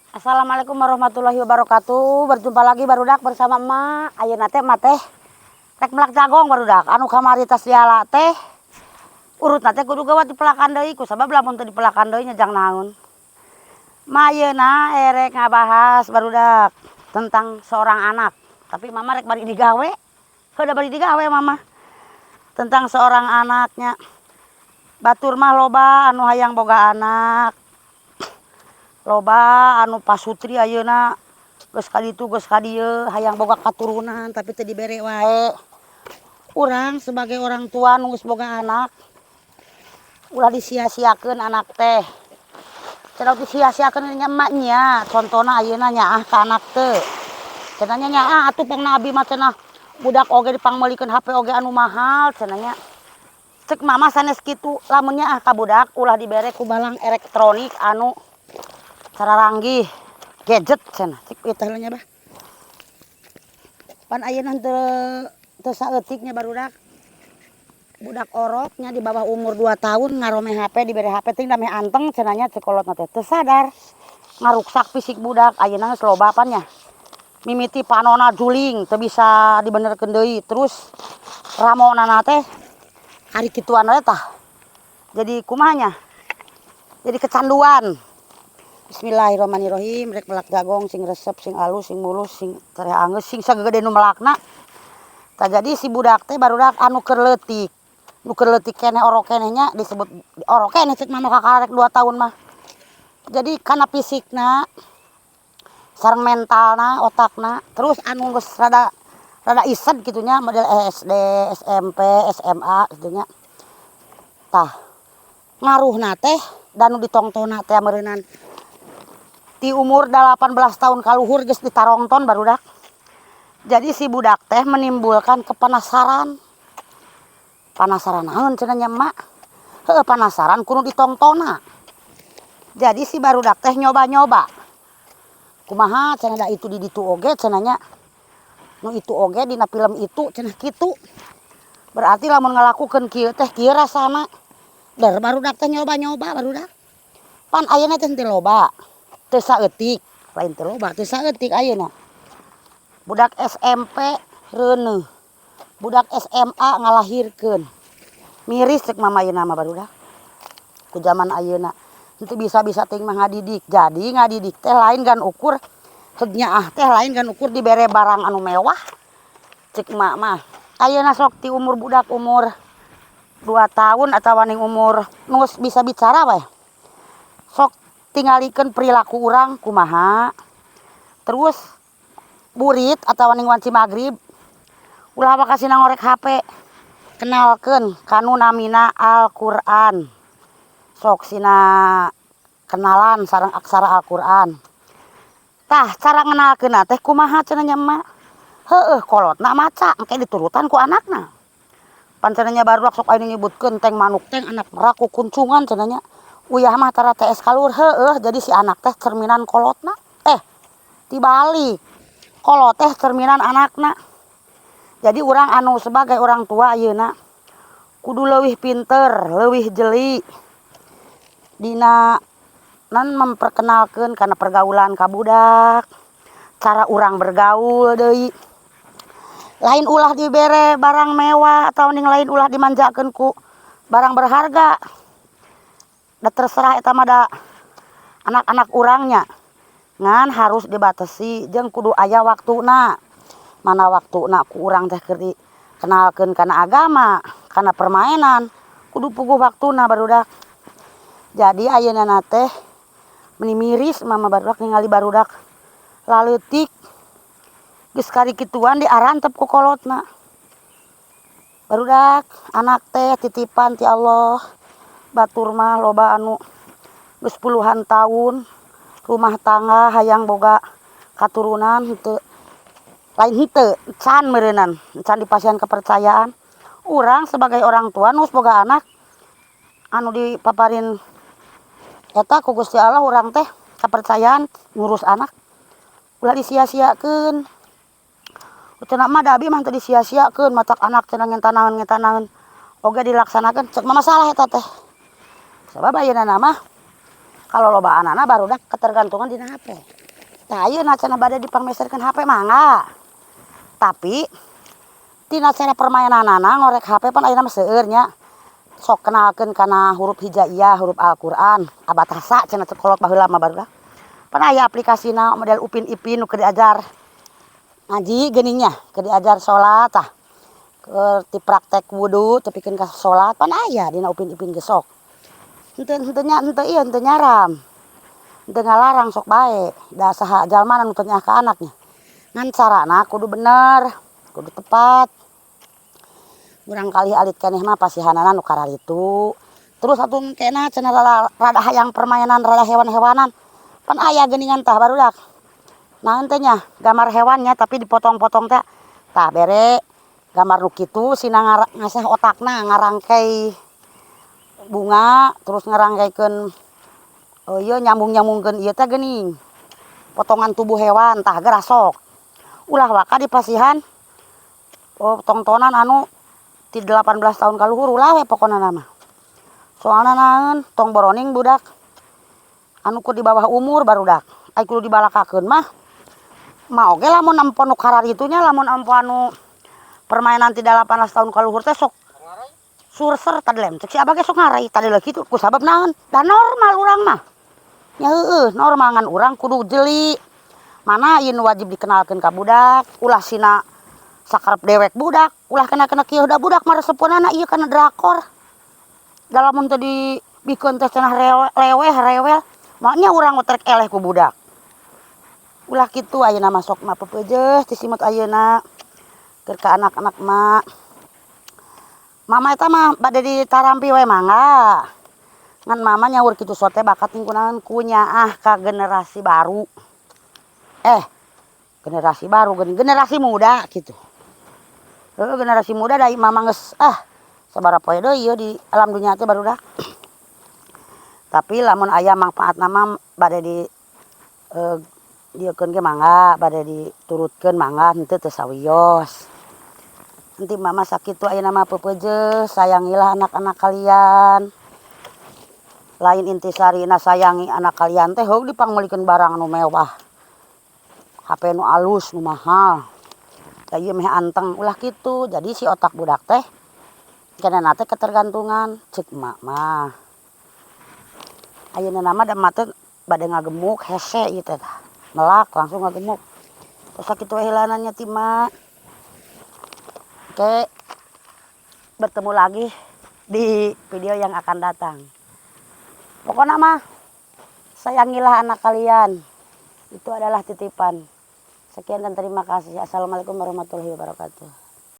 Assalamualaikum warahmatullahi wabarakatuh. Berjumpa lagi barudak bersama emak. Ayeuna teh emak teh rek melak jagong barudak. Anu kamari tas diala teh urutna teh kudu gawat dipelakan deui kusabab lamun teu dipelakan deui nyajang naon. Ma ayeuna erek ngabahas barudak tentang seorang anak. Tapi mama rek bari digawe. Heuda bari digawe mama. Tentang seorang anaknya. Batur mah loba anu hayang boga anak. Loba anu pasutri ayeuna geus ka ditu geus ka dieu hayang boga katurunan tapi teu dibere wae. Urang sebagai orang tua nu geus boga anak ulah disia-siakeun anak teh. Cenah disia-siakeun nya emak nya, contona ayeuna nyaah ka anak teu. Cenah nya nyaah atuh pangna abi mah cenah budak oge dipangmeulikeun HP oge anu mahal cenah nya. Cek mama sanes kitu lamun nyaah ka budak ulah dibere ku balang elektronik anu sararanggih gadget cenah cik ieu teh nya bah. Pan ayeuna teu saeutik nya barudak. Budak oroknya di bawah umur 2 tahun ngarome HP dibere HP ting da meh anteng cenah nya cek kolotna teh teu sadar. Ngaruksak fisik budak ayeuna geus loba pan nya. Mimiti panonna juling teu bisa dibenerkeun deui terus ramonana teh ari kituan we tah. Jadi kumaha nya? Jadi kecanduan. Bismillahirrahmanirrahim rek melak jagong sing resep sing alus sing mulus sing tere angeus sing sagede nu melakna. Tah jadi si budak teh barudak anu keur leutik. Nu keur leutik keneh orok keneh nya disebut orok keneh cek mama kakarek 2 tahun mah. Jadi kana fisikna sareng mentalna otakna terus anu geus rada ised kitu nya model SD, SMP, SMA kitu nya. Tah ngaruhna teh dan nu ditongtonna teh meureunnan di umur 18 tahun kaluhur geus ditarongton barudak. Jadi si budak teh menimbulkan kepanasaran. Panasaran naon cenah nya emak? Heueuh panasaran kudu ditongtonna. Jadi si barudak teh nyoba-nyoba. Kumaha cenah da itu di ditu oge cenah nya. Nu itu oge dina film itu cenah kitu. Berarti lamun ngalakukeun kieu teh kieu rasana. Der barudak teh nyoba-nyoba barudak. Pan ayeuna teh teu loba. Teu saeutik, lain teu loba, teu saeutik ayeuna. Budak SMP reuneuh. Budak SMA ngalahirkeun. Miris cek mama ayeuna mah barudak. Ku zaman ayeuna henteu bisa-bisa teuing mah ngadidik. Jadi ngadidik teh lain gan ukur heug nyaah teh lain gan ukur dibere barang anu mewah. Cek emak mah. Ayeuna sok ti umur budak umur 2 tahun atawa ning umur nu bisa bicara bae. Sok tingalikeun perilaku urang kumaha. Terus burit atawa ning wanci magrib ulah bakasina ngorek HP. Kenalkeun kanu namina Al-Qur'an. Sok sina kenalan sareng aksara Al-Qur'an. Tah cara ngenalkeunna teh kumaha cenah nya emak? Heueuh kolotna maca engke diturutan ku anakna. Pan cenah nya barudak sok aya nyebutkeun teng manuk teng anak merak ku kuncungan cenah nya. Uyah mah tara TS kaluhur heueuh jadi si anak teh cerminan kolotna. Tibalik. Kolot teh cerminan anakna. Jadi urang anu sebagai orang tua ayeuna kudu leuwih pinter, leuwih jeli dina memperkenalkeun kana pergaulan ka budak. Cara urang bergaul deui. Lain ulah dibere barang mewah atau ning lain ulah dimanjakeun ku barang berharga. Da terserah eta mah da anak-anak urangnya. Ngan harus dibatasi jeung kudu aya waktuna. Mana waktuna ku urang teh keur dikenalkeun kana agama, kana permainan, kudu puguh waktuna barudak. Jadi ayeuna teh meuni miris mama barudak ningali barudak laleutik geus kari kituan diarantep ku kolotna. Barudak anak teh titipan ti Allah. Batur mah loba anu geus puluhan tahun rumah tangga hayang boga katurunan henteu lain henteu can meureunnan can dipasihan kepercayaan. Urang sebagai orang tua nu boga anak anu dipaparin eta ku Gusti Allah urang teh kepercayaan ngurus anak ulah disia-siakeun. Cenah mah da abi mah teu disia-siakeun matak anak cenah ngentanaeun oge dilaksanakeun cek mah masalah eta teh. Sabab ayeuna mah Kalau loba anak barudak ketergantungan dina HP. Tah ayeuna cenah bade dipangmeserkeun HP mangga. Tapi tina cara permainanana ngorek HP pan ayeuna mah seueur nya. Sok kenalkeun kana huruf hijaiyah, huruf Al-Qur'an, abatasa cenah cekolot baheula mah barudak. Pan aya aplikasina model Upin Ipin nu keur diajar ngaji geuningnya, keur diajar salat tah. Keur ti praktek wudu tepikeun ka salat pan aya dina Upin Ipin ge sok. Henteu nyaram. Henteu ngalarang sok bae. Da saha jalma nu teu nyaah ka anaknya. Ngan carana kudu bener, kudu tepat. Urang kali alit keneh mah pasihanana nu kararitu. Terus atuh kena cenah rada hayang permainan rada hewan-hewanan. Pan aya geuningan tah barudak. Naon teh nya, gambar hewannya tapi dipotong-potong teh. Tah bere gambar nu kitu sina ngasah otakna ngarangkei bunga terus ngarangkeikeun ieu nyambung-nyambungkeun ieu teh geuning. Potongan tubuh hewan tah geura sok. Ulah waka dipasihan tontonan anu ti 18 tahun kaluhur ulah we pokona mah. Soalna naon tong boroning budak anu ku di bawah umur barudak. Ai kudu dibalakakeun mah oge lamun empon nu kararitunya lamun empon anu permainan ti 18 tahun kaluhur teh sok surser tadlem cek si abah ge sok ngarai tadi leuh kitu ku sabab naon da normal urang mah nya heueuh normal ngan urang kudu jeli mana ieu nu wajib dikenalkeun ka budak ulah sina sakarep dewek budak ulah kena kieu da budak mah resepeunana ieu kana drakor da lamun teu dibikeun teh cenah rewel maknya urang trek eleh ku budak ulah kitu ayeuna mah sok mah peupeujeuh ti simut ayeuna keur ka anak-anak mah mama eta mah bade ditarampi we mangga. Ngan mama nyaur kitu sote bakat tingkunaon ku nyaah ka generasi baru. Generasi baru generasi muda gitu. Generasi muda da mama geus sabaraha poe deui ieu di alam dunya teh barudak. Tapi lamun aya manfaatna mah bade di dieukeun ge mangga, bade diturutkeun mangga henteu teu sawios. Nanti mama sakitu ayeuna mah peupeujeuh sayangilah anak-anak kalian. Lain intisarina sayangi anak kalian teh heug dipangmeulikeun barang nu mewah. HP nu alus nu mahal. Da ieu meh anteng ulah kitu. Jadi si otak budak teh kenana teh ketergantungan ceuk emak mah. Ayeuna mah da emak teh bade ngagemuk hese ieu teh tah. Melak langsung ngagemuk. Terus sakitu heulanan nya ti emak. Oke, bertemu lagi di video yang akan datang. Pokoknya mah sayangilah anak kalian. Itu adalah titipan. Sekian dan terima kasih. Assalamualaikum warahmatullahi wabarakatuh.